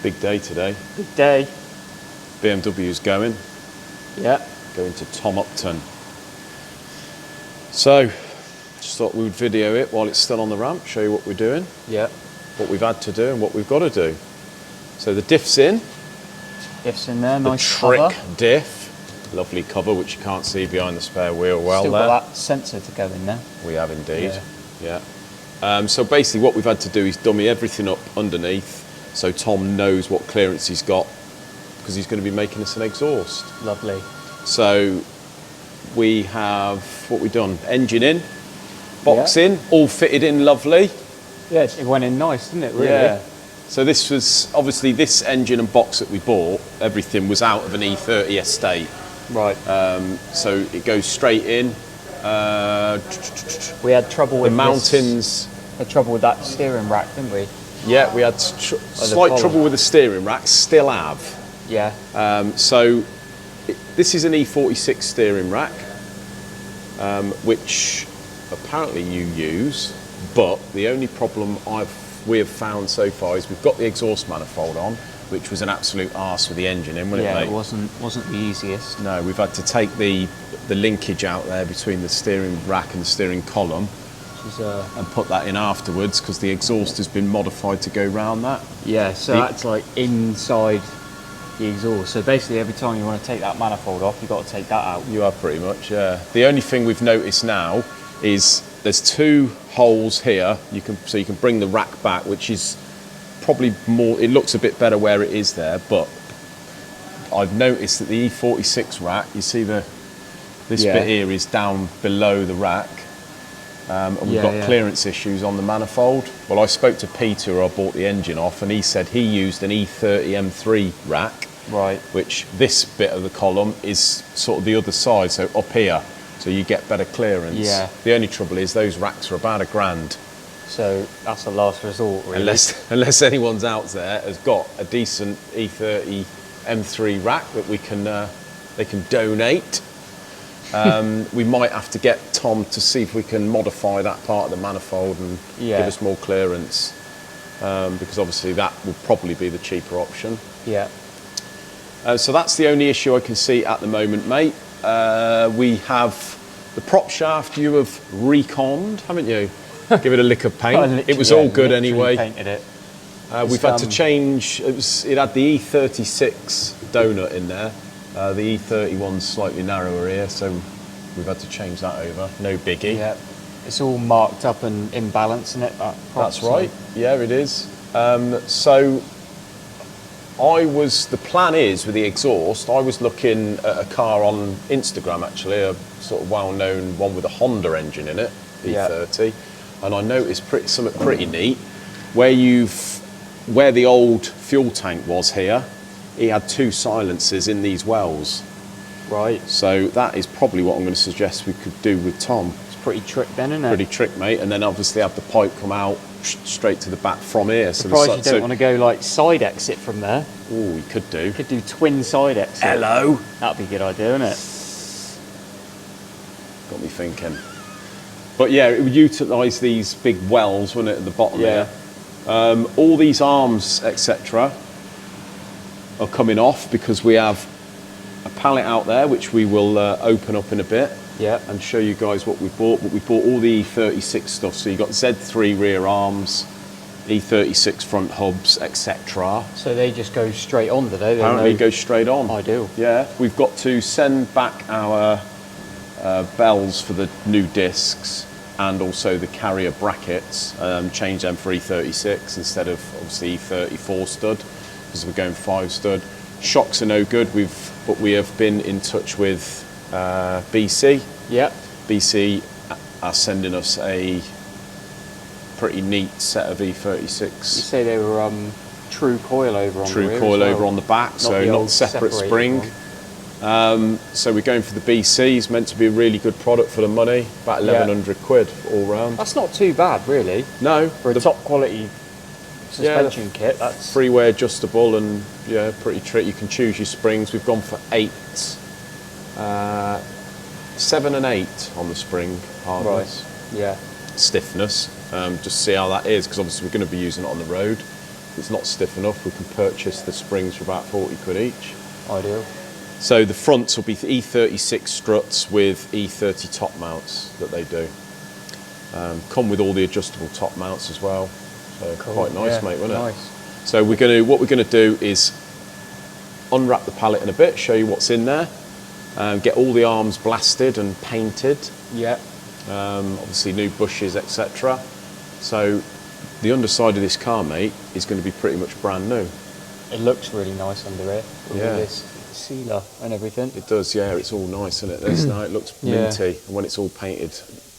Big day today. Big day. BMW's going. Yeah. Going to Tom Upton. So, just thought we would video it while it's still on the ramp, show you what we're doing. Yeah. What we've had to do and what we've got to do. So the diff's in. Diff's in there, nice trick cover. Diff. Lovely cover, which you can't see behind the spare wheel well Still there. got that sensor to go in there. We have indeed, yeah. So basically what we've had to do is dummy everything up underneath so Tom knows what clearance he's got, because he's going to be making us an exhaust. Lovely. So we have, what we've done, engine in, box in, all fitted in lovely. Yeah, it went in nice, didn't it, really? Yeah. So this was, obviously this engine and box that we bought, everything was out of an E30 estate. Right. So it goes straight in. We had trouble with the mountains. Had trouble with that steering rack, didn't we? Yeah, we had slight trouble with the steering rack, still have. Yeah. This is an E46 steering rack, which apparently you use, but the only problem we have found so far is we've got the exhaust manifold on, which was an absolute arse with the engine in, wasn't it, mate? Yeah, it wasn't the easiest. No, we've had to take the linkage out there between the steering rack and the steering column and put that in afterwards, because the exhaust has been modified to go round that. Yeah, so that's like inside the exhaust. So basically every time you want to take that manifold off, you've got to take that out. You are pretty much, yeah. The only thing we've noticed now is there's two holes here, so you can bring the rack back, which is probably more, it looks a bit better where it is there, but I've noticed that the E46 rack, you see this bit here is down below the rack, and we've got clearance issues on the manifold. Well, I spoke to Peter, who I bought the engine off, and he said he used an E30 M3 rack, right? Which this bit of the column is sort of the other side, so up here, so you get better clearance. Yeah. The only trouble is those racks are about £1,000. So that's a last resort, really. Unless anyone's out there has got a decent E30 M3 rack that they can donate. We might have to get Tom to see if we can modify that part of the manifold and give us more clearance, because obviously that would probably be the cheaper option. Yeah. So that's the only issue I can see at the moment, mate. We have the prop shaft you have reconned, haven't you? Give it a lick of paint. It was all good anyway. Painted it. We've had to change. It had the E36 donut in there. The E31's slightly narrower here, so we've had to change that over. No biggie. Yeah, it's all marked up and in balance, isn't it? That's right. Yeah, it is. So the plan is with the exhaust, I was looking at a car on Instagram, actually, a sort of well-known one with a Honda engine in it, E30, and I noticed something pretty neat. Where the old fuel tank was here, he had two silencers in these wells. Right. So that is probably what I'm going to suggest we could do with Tom. It's pretty trick then, isn't it? Pretty trick, mate. And then obviously have the pipe come out straight to the back from here. Surprised you don't want to go like side exit from there. Oh, we could do. Could do twin side exit. Hello. That'd be a good idea, wouldn't it? Got me thinking. But yeah, it would utilise these big wells, wouldn't it, at the bottom here. All these arms, etc., are coming off because we have a pallet out there which we will open up in a bit and show you guys what we bought. But we bought all the E36 stuff, so you got Z3 rear arms, E36 front hubs, etc. So they just go straight on, do they? Apparently go straight on. Ideal. Yeah, we've got to send back our bells for the new discs and also the carrier brackets, change them for E36 instead of obviously E34 stud, because we're going 5 stud. Shocks are no good, but we have been in touch with BC. Yeah. BC are sending us a pretty neat set of E36. You say they were true coilover on the rear. True coilover on the back, so not separate spring. So we're going for the BC. It's meant to be a really good product for the money, about 1,100 quid all round. That's not too bad, really. No. For a top quality suspension kit, that's freeway adjustable and pretty trick. You can choose your springs. We've gone for 8, 7 and 8 on the spring hardness. Right. Yeah. Stiffness. Just see how that is, because obviously we're going to be using it on the road. it's not stiff enough, we can purchase the springs for about 40 quid each. Ideal. So the fronts will be E36 struts with E30 top mounts that they do. Come with all the adjustable top mounts as well. So Cool. quite nice, mate, wasn't it? Nice. So what we're gonna do is unwrap the pallet in a bit, show you what's in there, get all the arms blasted and painted. Yeah. Obviously new bushes, etc. So the underside of this car, mate, is going to be pretty much brand new. It looks really nice under here. With Yeah. all this sealer and everything. It does, yeah. It's all nice, isn't it? There's now it looks Yeah. minty, and when it's all painted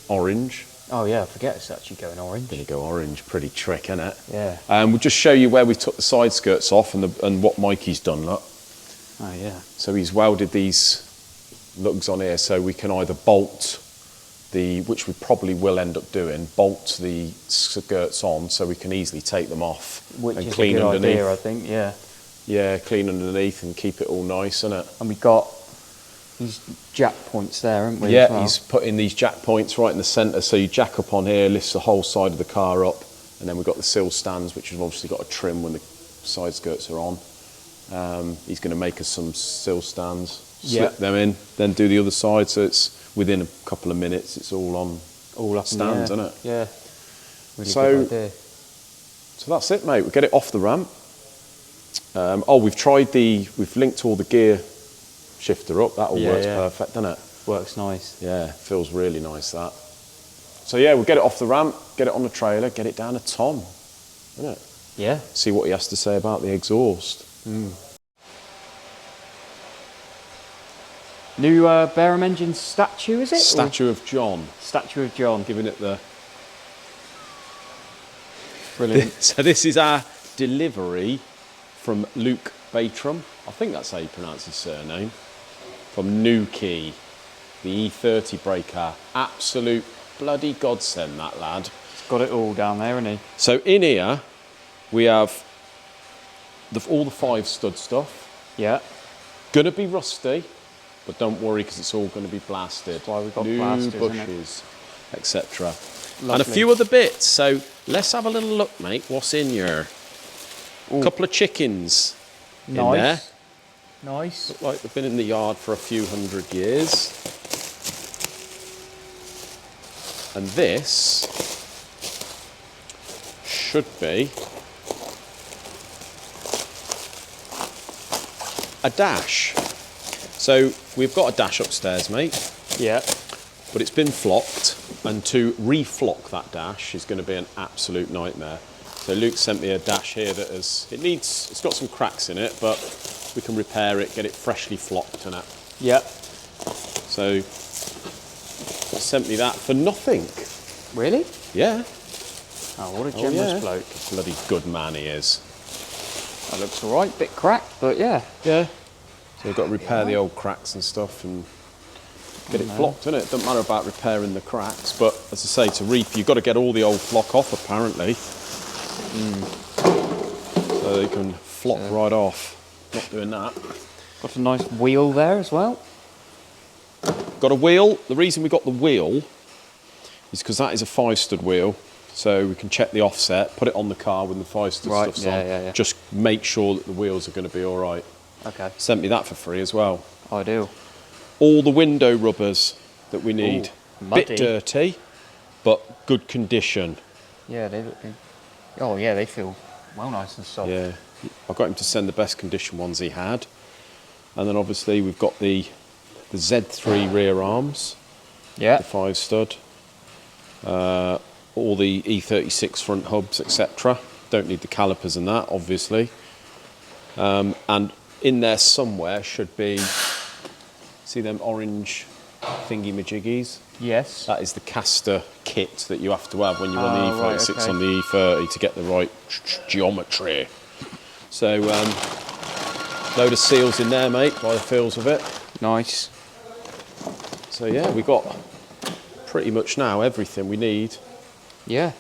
orange, Oh yeah, I forget it's actually going orange. going to go orange. Pretty trick, isn't it? Yeah. We'll just show you where we took the side skirts off and what Mikey's done. Look. Oh yeah. So he's welded these lugs on here, so we can either bolt which we probably will end up doing, bolt the skirts on, so we can easily take them off Which and is clean a good underneath. idea, I think. Yeah. Yeah, clean underneath and keep it all nice, innit? And we've got these jack points there, haven't we? Yeah, as well? he's put in these jack points right in the centre, so you jack up on here, lifts the whole side of the car up, and then we've got the sill stands, which have obviously got a trim when the side skirts are on. He's going to make us some sill stands, slip them in, then do the other side, so it's within a couple of minutes, it's all on all up stands, in isn't it? Yeah. Really So- good idea. So that's it, mate. We'll get it off the ramp. We've linked all the gear shifter up. That all Yeah, works yeah. perfect, doesn't it? Works nice. Yeah, feels really nice, that. So yeah, we'll get it off the ramp, get it on the trailer, get it down to Tom, isn't it? Yeah. See what he has to say about the exhaust. New Barham engine statue, is it? Or Statue of John, statue of John. giving it the... Brilliant. So this is our delivery from Luke Batram. I think that's how you pronounce his surname. From Newquay, the E30 brake car. Absolute bloody godsend, that lad. He's got it all down there, hasn't he? So in here, we have all the 5 stud stuff. Yeah. Gonna be rusty, but don't worry because it's all gonna be blasted. Why we've got new blasters, isn't it? bushes, etc. And a Lovely. few other bits. So let's have a little look, mate. What's in here? A couple of chickens in there. Nice. Nice. Look like they've been in the yard for a few hundred years. And this should be a dash. So we've got a dash upstairs, mate, Yeah. but it's been flocked, and to reflock that dash is going to be an absolute nightmare. So Luke sent me a dash here that it's got some cracks in it, but we can repair it, get it freshly flocked and that. Yeah. So he sent me that for nothing. Really? Yeah. Oh, what a generous yeah. bloke. Bloody good man he is. That looks all right. Bit cracked, but yeah. Yeah. So we've got to repair the old cracks and stuff and get it flocked, innit? It doesn't matter about repairing the cracks, but as I say, to you've got to get all the old flock off apparently. So they can flock right off. Not doing that. Got a nice wheel there as well. Got a wheel. The reason we got the wheel is because that is a 5-stud wheel. So we can check the offset, put it on the car when the 5-stud Right, stuff's yeah, on. yeah, yeah. Just make sure that the wheels are going to be all right. Okay. Sent me that for free as well. Ideal. All the window rubbers that we need. Ooh, muddy. Bit dirty, but good condition. Yeah, they look good. Oh yeah, they feel well nice and soft. Yeah, I got him to send the best condition ones he had. And then obviously we've got the Z3 rear arms, Yeah. the 5-stud. All the E36 front hubs, etc. Don't need the calipers and that, obviously. And in there somewhere should be, see them orange thingy-majiggies? Yes. That is the caster kit that you have to have when you run the right, E36 okay. on the E30 to get the right geometry. So, load of seals in there, mate, by the feels of it. Nice. So yeah, we got pretty much now everything we need Yeah.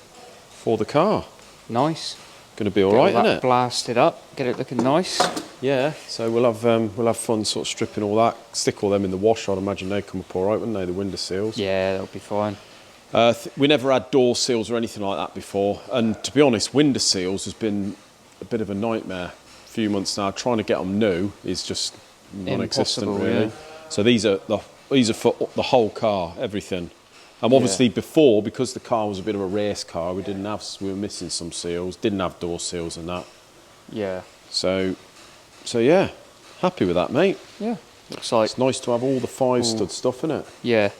for the car. Nice. Going to be all Get right, all isn't that it? blasted up. Get it looking nice. Yeah. So we'll have fun sort of stripping all that. Stick all them in the wash. I'd imagine they'd come up all right, wouldn't they? The window seals. Yeah, that'll be fine. We never had door seals or anything like that before. And to be honest, window seals has been a bit of a nightmare. A few months now, trying to get them new is just non-existent, Impossible, really. yeah. So these are for the whole car, everything. And obviously before, because the car was a bit of a race car, we were missing some seals, didn't have door seals and that. Yeah. So yeah, happy with that, mate. Yeah. Looks like. It's nice to have all the 5-stud stuff in it. Yeah.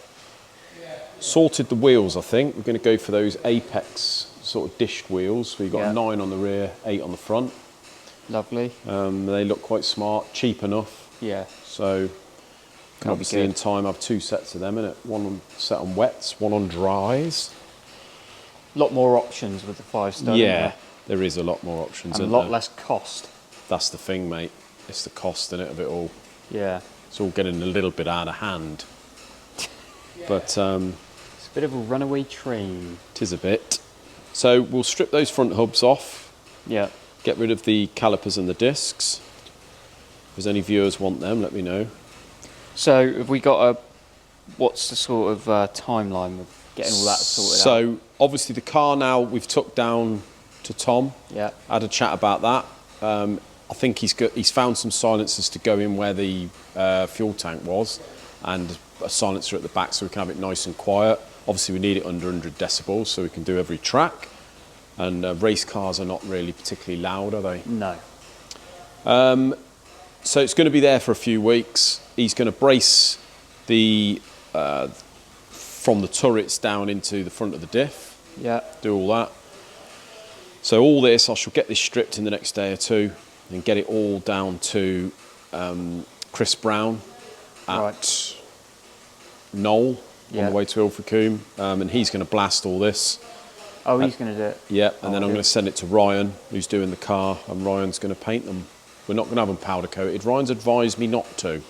Sorted the wheels, I think. We're going to go for those Apex sort of dished wheels. So you've got Yeah. a 9 on the rear, 8 on the front. Lovely. They look quite smart, cheap enough. Yeah. So can obviously in time have 2 sets of them in it. One set on wets, one on dries. A lot more options with the 5-stud. Yeah, there is a lot more options. And a isn't lot there? less cost. That's the thing, mate. It's the cost in it of it all. Yeah. It's all getting a little bit out of hand. But It's a bit of a runaway train. it is a bit. So we'll strip those front hubs off. Yeah. Get rid of the calipers and the discs. If there's any viewers want them, let me know. So have we got what's the sort of timeline with getting all that sorted out? So obviously the car now we've took down to Tom. Yeah. Had a chat about that. I think he's found some silencers to go in where the fuel tank was, and a silencer at the back so we can have it nice and quiet. Obviously we need it under 100 decibels so we can do every track. And race cars are not really particularly loud, are they? No. So it's going to be there for a few weeks. He's going to brace the from the turrets down into the front of the diff. Yeah. Do all that. So all this, I shall get this stripped in the next day or two and get it all down to Chris Brown at Knoll on the way to Ilfracombe, and he's going to blast all this. Oh, he's going to do it? Yeah, and then I'm going to send it to Ryan, who's doing the car, and Ryan's going to paint them. We're not going to have them powder coated. Ryan's advised me not to.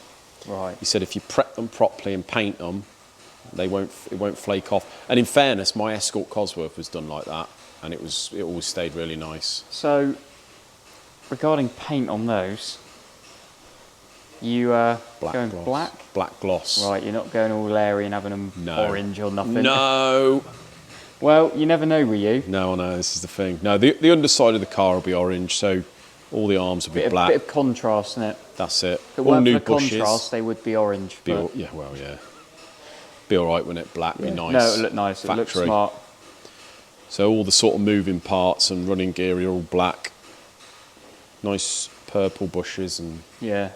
Right. He said if you prep them properly and paint them, it won't flake off. And in fairness, my Escort Cosworth was done like that, and it always stayed really nice. So, regarding paint on those, you going gloss. black? Black gloss. Right, you're not going all airy and having them orange or nothing? No. Well, you never know, will you? No, this is the thing. No, the underside of the car will be orange, so all the arms will be black. Bit of contrast in it. That's it. If it all weren't new for bushes. contrast, they would be orange. Be yeah. Be all right when it black. Be nice. No, it'll look nice. It'll look smart. So all the sort of moving parts and running gear are all black. Nice purple bushes and yeah.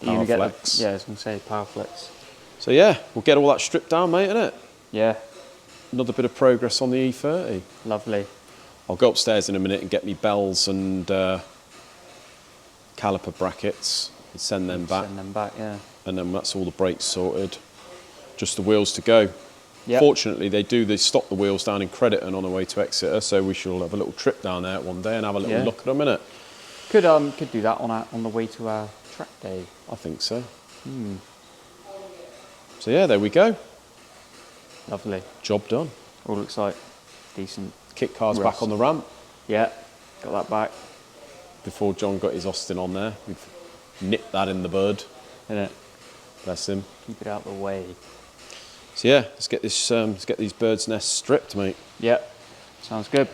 Power flex. I was going to say power flex. So yeah, we'll get all that stripped down, mate, innit? Yeah. Another bit of progress on the E30. Lovely. I'll go upstairs in a minute and get me bells and caliper brackets and send them back. Send them back, yeah. And then that's all the brakes sorted. Just the wheels to go. Yep. Fortunately, they stop the wheels down in Crediton on the way to Exeter, so we shall have a little trip down there one day and have a little look at them, innit? Could do that on the way to our track day. I think so. So yeah, there we go. Lovely. Job done. All looks like decent. Kit car's back on the ramp. Yeah, got that back. Before John got his Austin on there, we've nipped that in the bud. Innit? Bless him. Keep it out of the way. So yeah, let's get these birds' nests stripped, mate. Yep. Sounds good.